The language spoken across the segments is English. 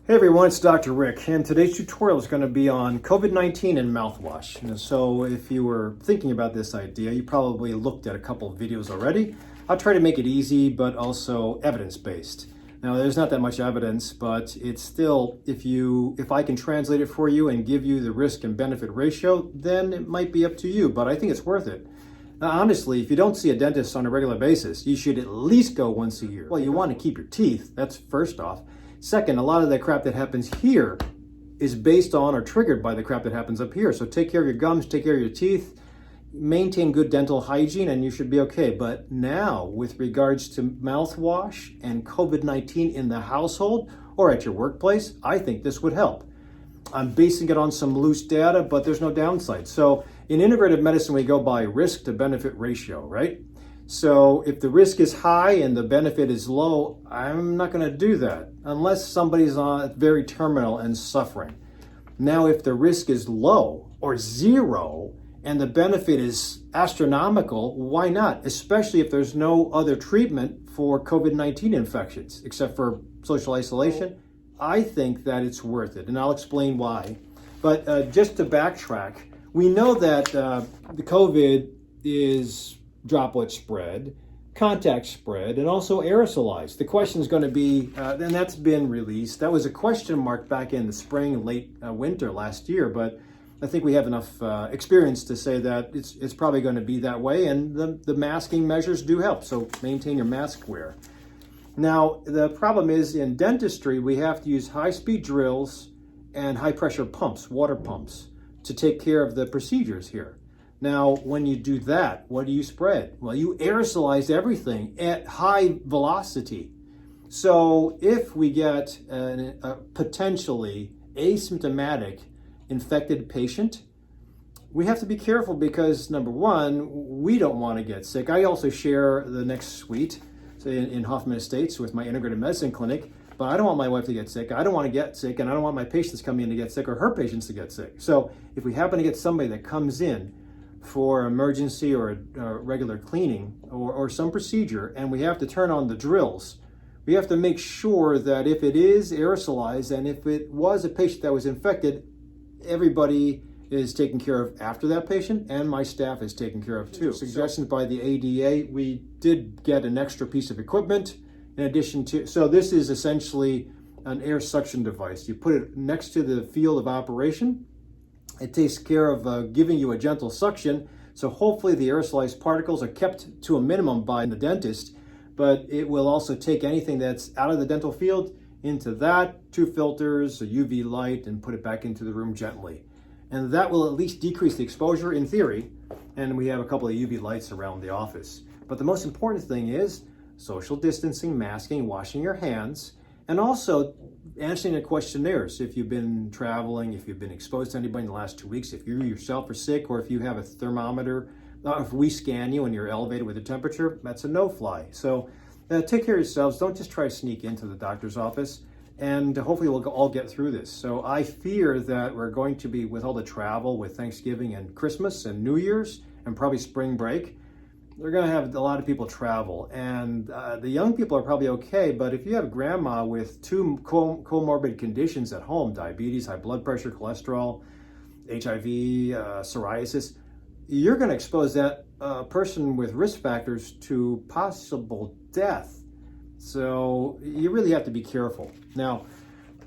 Hey everyone, it's Dr. Rick, and today's tutorial is going to be on COVID-19 and mouthwash. And so if you were thinking about this idea, you probably looked at a couple of videos already. I'll try to make it easy, but also evidence-based. Now, there's not that much evidence, but it's still, if I can translate it for you and give you the risk and benefit ratio, then it might be up to you, but I think it's worth it. Now, honestly, if you don't see a dentist on a regular basis, you should at least go once a year. Well, you want to keep your teeth, that's first off. Second, a lot of the crap that happens here is based on or triggered by the crap that happens up here. So take care of your gums, take care of your teeth, maintain good dental hygiene, and you should be okay. But now, with regards to mouthwash and COVID-19 in the household or at your workplace, I think this would help. I'm basing it on some loose data, but there's no downside. So in integrative medicine, we go by risk to benefit ratio, right? So if the risk is high and the benefit is low, I'm not going to do that unless somebody's very terminal and suffering. Now, if the risk is low or zero and the benefit is astronomical, why not? Especially if there's no other treatment for COVID-19 infections except for social isolation. I think that it's worth it, and I'll explain why. But just to backtrack, we know that the COVID is droplet spread, contact spread, and also aerosolized. The question is going to be, and that's been released. That was a question mark back in the spring, late winter last year, but I think we have enough experience to say that it's probably going to be that way, and the masking measures do help, so maintain your mask wear. Now, the problem is in dentistry, we have to use high-speed drills and high-pressure pumps, water pumps, to take care of the procedures here. Now, when you do that, what do you spread? Well, you aerosolize everything at high velocity. So if we get a potentially asymptomatic infected patient, we have to be careful because, number one, we don't want to get sick. I also share the next suite in Hoffman Estates with my integrative medicine clinic, but I don't want my wife to get sick. I don't want to get sick, and I don't want my patients coming in to get sick or her patients to get sick. So if we happen to get somebody that comes in for emergency or regular cleaning or some procedure, and we have to turn on the drills, we have to make sure that if it is aerosolized and if it was a patient that was infected, everybody is taken care of after that patient, and my staff is taken care of too. Suggestions by the ADA, we did get an extra piece of equipment in addition to, so this is essentially an air suction device. You put it next to the field of operation. It takes care of giving you a gentle suction, so hopefully the aerosolized particles are kept to a minimum by the dentist, but it will also take anything that's out of the dental field into that, 2 filters, a UV light, and put it back into the room gently. And that will at least decrease the exposure in theory, and we have a couple of UV lights around the office. But the most important thing is social distancing, masking, washing your hands, and also answering the questionnaires. If you've been traveling, if you've been exposed to anybody in the last 2 weeks, if you yourself are sick, or if you have a thermometer, if we scan you and you're elevated with a temperature, that's a no-fly. So take care of yourselves. Don't just try to sneak into the doctor's office, and hopefully we'll all get through this. So I fear that we're going to be, with all the travel, with Thanksgiving and Christmas and New Year's, and probably spring break, they're going to have a lot of people travel, and the young people are probably okay, but if you have grandma with 2 comorbid conditions at home, diabetes, high blood pressure, cholesterol, HIV, psoriasis, you're going to expose that person with risk factors to possible death. So you really have to be careful. Now,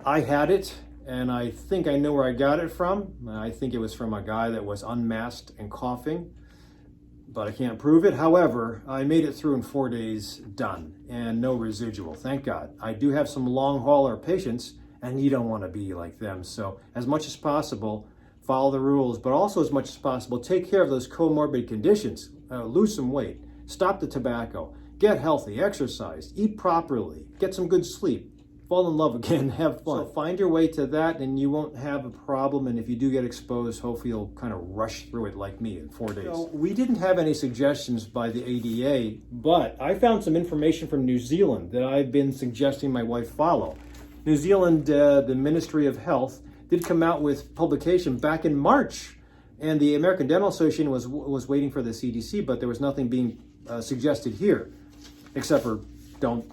I had it, and I think I know where I got it from. I think it was from a guy that was unmasked and coughing, but I can't prove it. However, I made it through in 4 days, done, and no residual, thank God. I do have some long hauler patients, and you don't want to be like them. So as much as possible, follow the rules, but also as much as possible, take care of those comorbid conditions. Lose some weight, stop the tobacco, get healthy, exercise, eat properly, get some good sleep, fall in love again, have fun. So find your way to that, and you won't have a problem. And if you do get exposed, hopefully you'll kind of rush through it like me in 4 days. So we didn't have any suggestions by the ADA, but I found some information from New Zealand that I've been suggesting my wife follow. New Zealand, the Ministry of Health, did come out with publication back in March, and the American Dental Association was waiting for the CDC, but there was nothing being suggested here, except for don't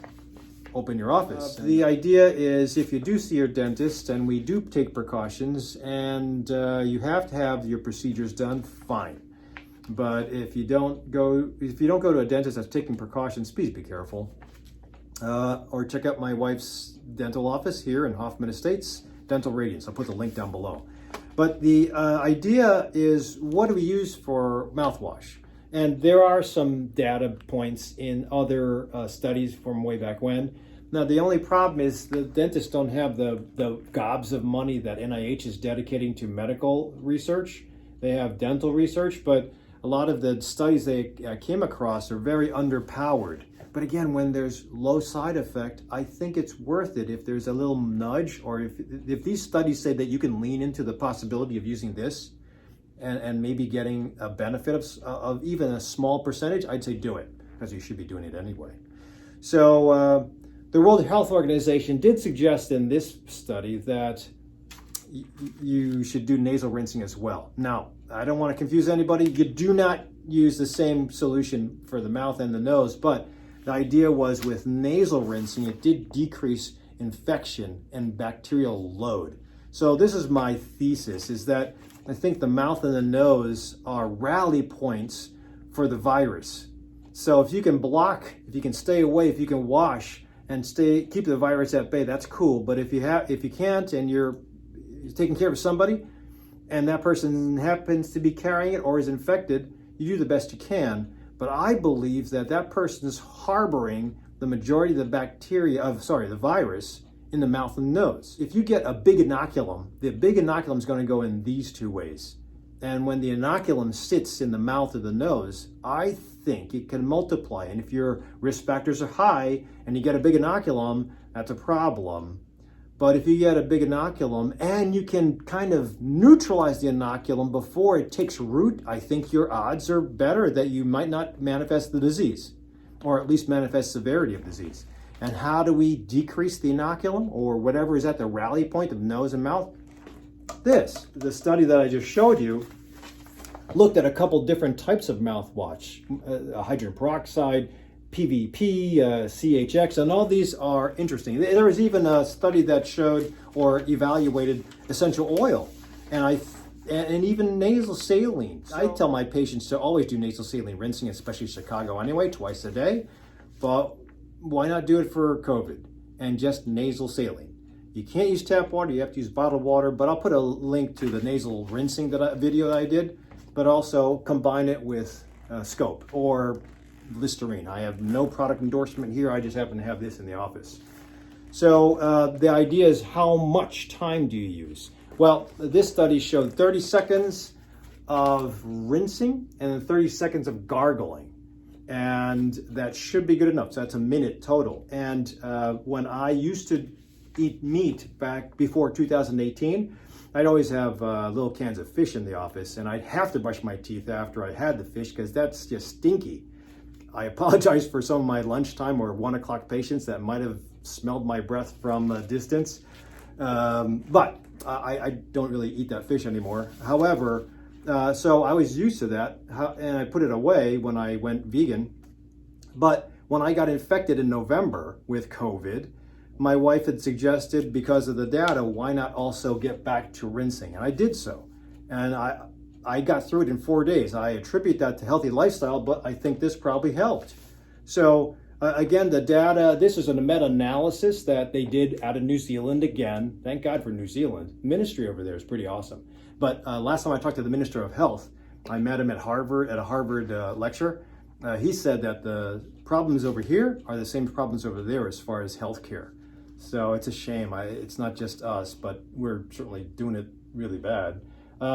open your office. The idea is if you do see your dentist and we do take precautions and you have to have your procedures done, fine. But if you don't go to a dentist that's taking precautions, please be careful. Or check out my wife's dental office here in Hoffman Estates, Dental Radiance. I'll put the link down below. But the idea is, what do we use for mouthwash? And there are some data points in other studies from way back when. Now, the only problem is the dentists don't have the gobs of money that NIH is dedicating to medical research. They have dental research, but a lot of the studies they came across are very underpowered. But again, when there's low side effect, I think it's worth it if there's a little nudge, or if these studies say that you can lean into the possibility of using this and maybe getting a benefit of even a small percentage, I'd say do it, because you should be doing it anyway. So the World Health Organization did suggest in this study that you should do nasal rinsing as well. Now, I don't want to confuse anybody. You do not use the same solution for the mouth and the nose, but the idea was with nasal rinsing, it did decrease infection and bacterial load. So this is my thesis, is that I think the mouth and the nose are rally points for the virus. So if you can block, if you can stay away, if you can wash and keep the virus at bay, that's cool. But if you can't and you're taking care of somebody and that person happens to be carrying it or is infected, you do the best you can. But I believe that that person is harboring the majority of the virus in the mouth and nose. If you get a big inoculum, the big inoculum is going to go in these two ways. And when the inoculum sits in the mouth or the nose, I think it can multiply. And if your risk factors are high and you get a big inoculum, that's a problem. But if you get a big inoculum and you can kind of neutralize the inoculum before it takes root, I think your odds are better that you might not manifest the disease, or at least manifest severity of disease. And how do we decrease the inoculum, or whatever is at the rally point of nose and mouth? The study that I just showed you looked at a couple different types of mouthwash, hydrogen peroxide, PVP, CHX, and all these are interesting. There was even a study that showed or evaluated essential oil, and even nasal saline. I tell my patients to always do nasal saline rinsing, especially Chicago anyway, twice a day. But why not do it for COVID and just nasal saline? You can't use tap water, you have to use bottled water, but I'll put a link to the nasal rinsing video that I did, but also combine it with Scope or Listerine. I have no product endorsement here, I just happen to have this in the office. So the idea is, how much time do you use? Well, this study showed 30 seconds of rinsing and then 30 seconds of gargling. And that should be good enough. So that's a minute total. And when I used to eat meat back before 2018, I'd always have little cans of fish in the office, and I'd have to brush my teeth after I had the fish because that's just stinky. I apologize for some of my lunchtime or 1 o'clock patients that might have smelled my breath from a distance. But I don't really eat that fish anymore. However, so I was used to that, and I put it away when I went vegan. But when I got infected in November with COVID, my wife had suggested, because of the data, why not also get back to rinsing? And I did so. And I got through it in 4 days. I attribute that to healthy lifestyle, but I think this probably helped. So again, the data, this is a meta-analysis that they did out of New Zealand again. Thank God for New Zealand. Ministry over there is pretty awesome. But last time I talked to the Minister of Health, I met him at Harvard, at a Harvard lecture. He said that the problems over here are the same problems over there as far as healthcare. So it's a shame. It's not just us, but we're certainly doing it really bad.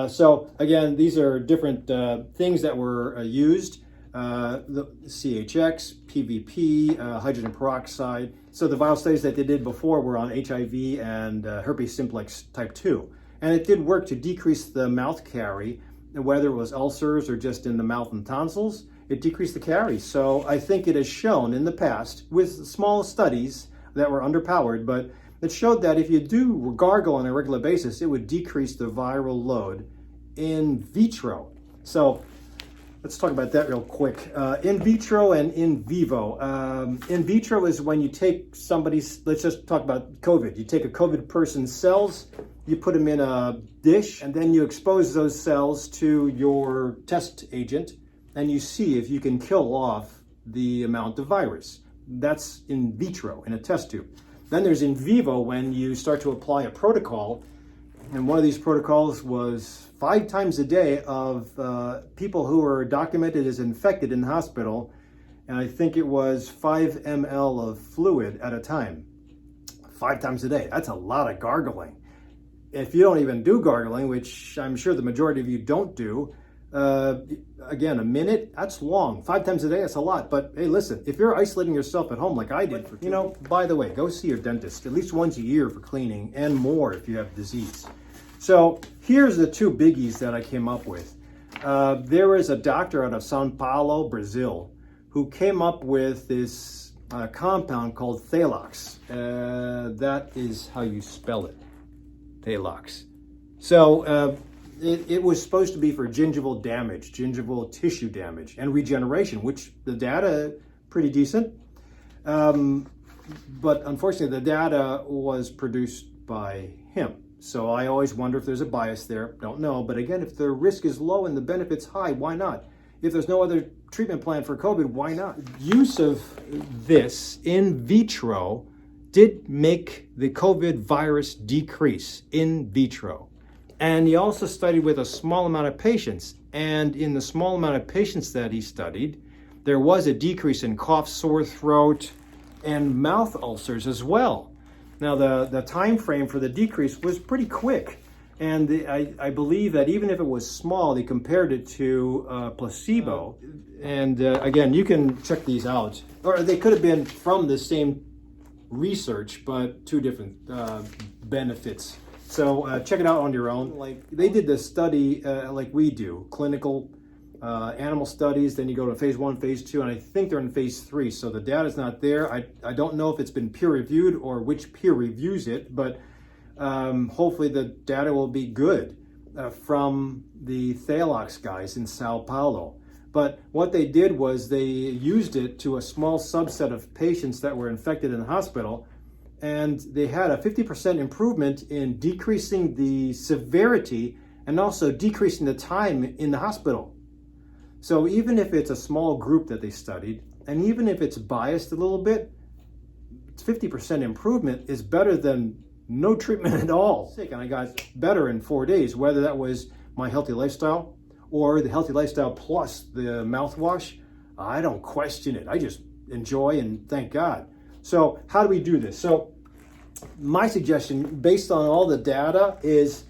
So again, these are different things that were used. The CHX, PVP, hydrogen peroxide. So the viral studies that they did before were on HIV and herpes simplex type 2. And it did work to decrease the mouth carie, whether it was ulcers or just in the mouth and tonsils. It decreased the caries. So I think it has shown in the past, with small studies that were underpowered, but it showed that if you do gargle on a regular basis, it would decrease the viral load in vitro. So Let's talk about that real quick. In vitro and in vivo. In vitro is when you take somebody's, let's just talk about COVID. You take a COVID person's cells, you put them in a dish, and then you expose those cells to your test agent, and you see if you can kill off the amount of virus. That's in vitro, in a test tube. Then there's in vivo, when you start to apply a protocol, and one of these protocols was 5 times a day of people who were documented as infected in the hospital, and I think it was 5 ml of fluid at a time. 5 times a day. That's a lot of gargling. If you don't even do gargling, which I'm sure the majority of you don't do, again, a minute, that's long. 5 times a day, that's a lot. But hey, listen, if you're isolating yourself at home like I did, by the way, go see your dentist at least once a year for cleaning, and more if you have disease. So here's the 2 biggies that I came up with. There is a doctor out of Sao Paulo, Brazil, who came up with this compound called Thalox. That is how you spell it, Thalox. So it was supposed to be for gingival damage, gingival tissue damage, and regeneration, which the data pretty decent. But unfortunately, the data was produced by him. So I always wonder if there's a bias there. Don't know. But again, if the risk is low and the benefit's high, why not? If there's no other treatment plan for COVID, why not? Use of this in vitro did make the COVID virus decrease in vitro. And he also studied with a small amount of patients. And in the small amount of patients that he studied, there was a decrease in cough, sore throat, and mouth ulcers as well. Now, the time frame for the decrease was pretty quick. And I believe that even if it was small, they compared it to placebo. And again, you can check these out. Or they could have been from the same research, but 2 different benefits. So check it out on your own. Like, they did the study like we do, clinical animal studies. Then you go to phase 1, phase 2, and I think they're in phase 3. So the data's not there. I don't know if it's been peer reviewed or which peer reviews it, but hopefully the data will be good from the Thalox guys in Sao Paulo. But what they did was they used it to a small subset of patients that were infected in the hospital, and they had a 50% improvement in decreasing the severity and also decreasing the time in the hospital. So even if it's a small group that they studied, and even if it's biased a little bit, 50% improvement is better than no treatment at all. And I got better in 4 days, whether that was my healthy lifestyle or the healthy lifestyle plus the mouthwash. I don't question it. I just enjoy and thank God. So how do we do this? So my suggestion, based on all the data, is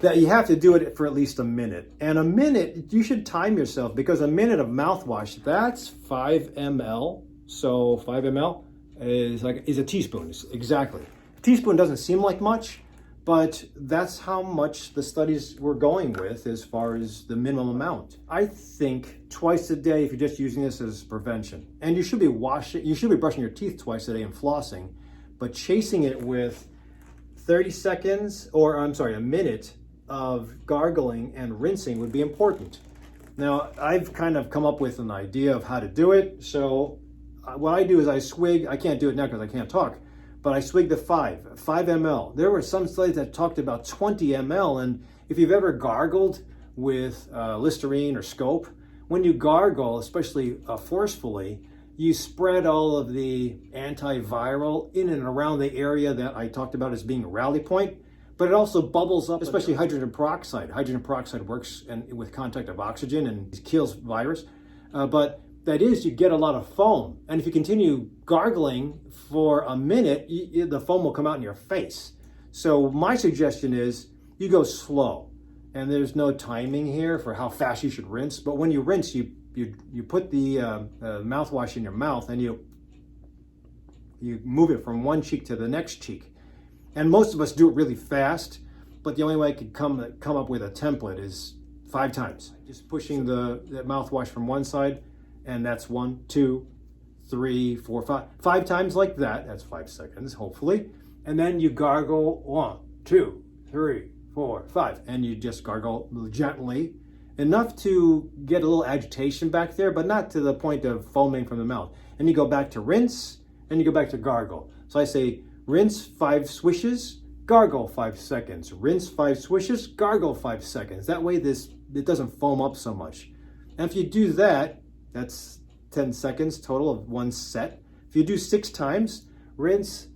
that you have to do it for at least a minute. And a minute, you should time yourself, because a minute of mouthwash, that's 5 ml. So 5 ml is a teaspoon, exactly. A teaspoon doesn't seem like much, but that's how much the studies were going with as far as the minimum amount. I think twice a day, if you're just using this as prevention. And you should be brushing your teeth twice a day and flossing, but chasing it with 30 seconds, or a minute of gargling and rinsing would be important. Now, I've kind of come up with an idea of how to do it. So what I do is I swig. I can't do it now because I can't talk, but I swig the 5 ml. There were some studies that talked about 20 ml, and if you've ever gargled with Listerine or Scope, when you gargle, especially forcefully, you spread all of the antiviral in and around the area that I talked about as being a rally point, but it also bubbles up, especially hydrogen peroxide. Hydrogen peroxide works with contact of oxygen and kills virus, but that is, you get a lot of foam. And if you continue gargling for a minute, the foam will come out in your face. So my suggestion is you go slow. And there's no timing here for how fast you should rinse. But when you rinse, you put the mouthwash in your mouth, and you move it from one cheek to the next cheek. And most of us do it really fast, but the only way I could come up with a template is 5 times. Just pushing the mouthwash from one side, and that's 1, 2, 3, 4, 5. 5 times like that. That's 5 seconds, hopefully. And then you gargle 1, 2, 3, 4, 5. And you just gargle gently. enough to get a little agitation back there, but not to the point of foaming from the mouth. And you go back to rinse, and you go back to gargle. So I say rinse 5 swishes, gargle 5 seconds. Rinse 5 swishes, gargle 5 seconds. That way it doesn't foam up so much. And if you do that, that's 10 seconds total of one set. If you do 6 times, rinse,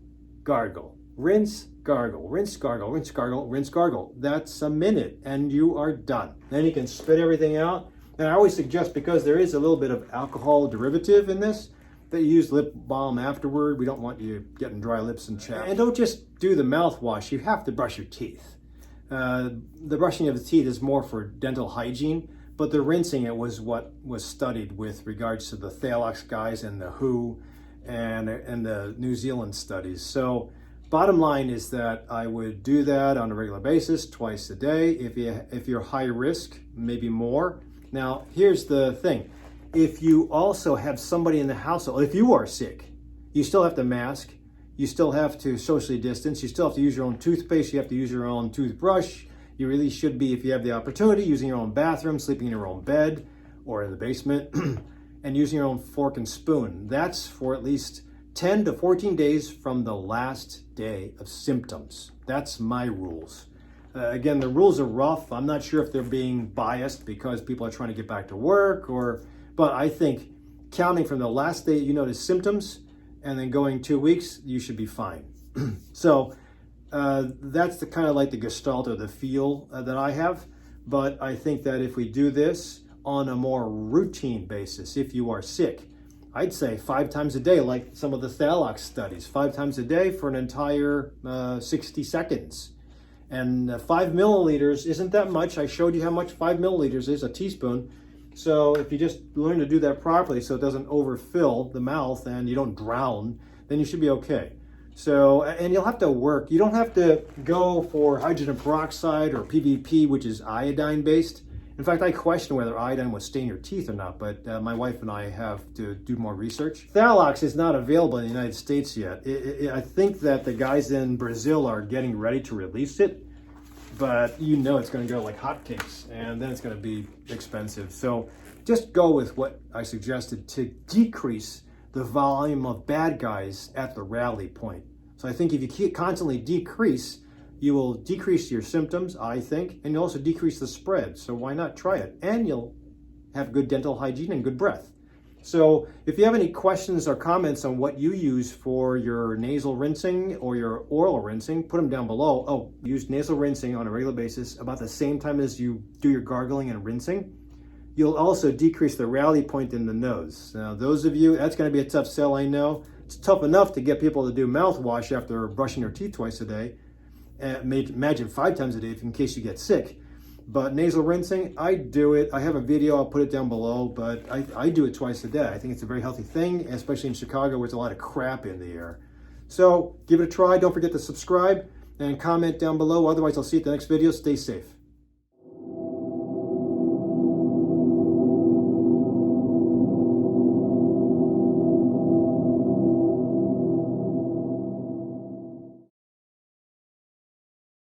gargle, rinse, gargle, rinse, gargle, rinse, gargle, rinse, gargle. That's a minute and you are done. Then you can spit everything out. And I always suggest, because there is a little bit of alcohol derivative in this, that you use lip balm afterward. We don't want you getting dry lips and chapped. And don't just do the mouthwash. You have to brush your teeth. The brushing of the teeth is more for dental hygiene, but the rinsing, it was what was studied with regards to the Thalox guys and the WHO and the New Zealand studies. So bottom line is that I would do that on a regular basis, twice a day. If you're high risk, maybe more. Now, here's the thing. If you also have somebody in the household, if you are sick, you still have to mask, you still have to socially distance, you still have to use your own toothpaste, you have to use your own toothbrush. You really should be, if you have the opportunity, using your own bathroom, sleeping in your own bed or in the basement, and using your own fork and spoon. That's for at least 10 to 14 days from the last day of symptoms. That's my rules. Again, the rules are rough. I'm not sure if they're being biased because people are trying to get back to work, but I think counting from the last day you notice symptoms and then going 2 weeks, you should be fine. So that's the kind of like the gestalt or the feel that I have. But I think that if we do this on a more routine basis, if you are sick, I'd say 5 times a day, like some of the Thalox studies, 5 times a day for an entire 60 seconds. And 5 milliliters isn't that much. I showed you how much 5 milliliters is, a teaspoon. So if you just learn to do that properly so it doesn't overfill the mouth and you don't drown, then you should be okay. So, and you'll have to work. You don't have to go for hydrogen peroxide or PVP, which is iodine based. In fact, I question whether iodine would stain your teeth or not, but my wife and I have to do more research. Thalox is not available in the United States yet. I think that the guys in Brazil are getting ready to release it, but you know it's going to go like hotcakes, and then it's going to be expensive. So just go with what I suggested to decrease the volume of bad guys at the rally point. So I think if you constantly decrease, you will decrease your symptoms, I think, and you'll also decrease the spread. So why not try it? And you'll have good dental hygiene and good breath. So if you have any questions or comments on what you use for your nasal rinsing or your oral rinsing, put them down below. Oh, use nasal rinsing on a regular basis about the same time as you do your gargling and rinsing. You'll also decrease the rally point in the nose. Now, those of you, that's going to be a tough sell, I know. It's tough enough to get people to do mouthwash after brushing their teeth twice a day. Imagine 5 times a day in case you get sick. But nasal rinsing, I do it. I have a video, I'll put it down below, but I do it twice a day. I think it's a very healthy thing, especially in Chicago where there's a lot of crap in the air. So give it a try. Don't forget to subscribe and comment down below. Otherwise, I'll see you at the next video. Stay safe.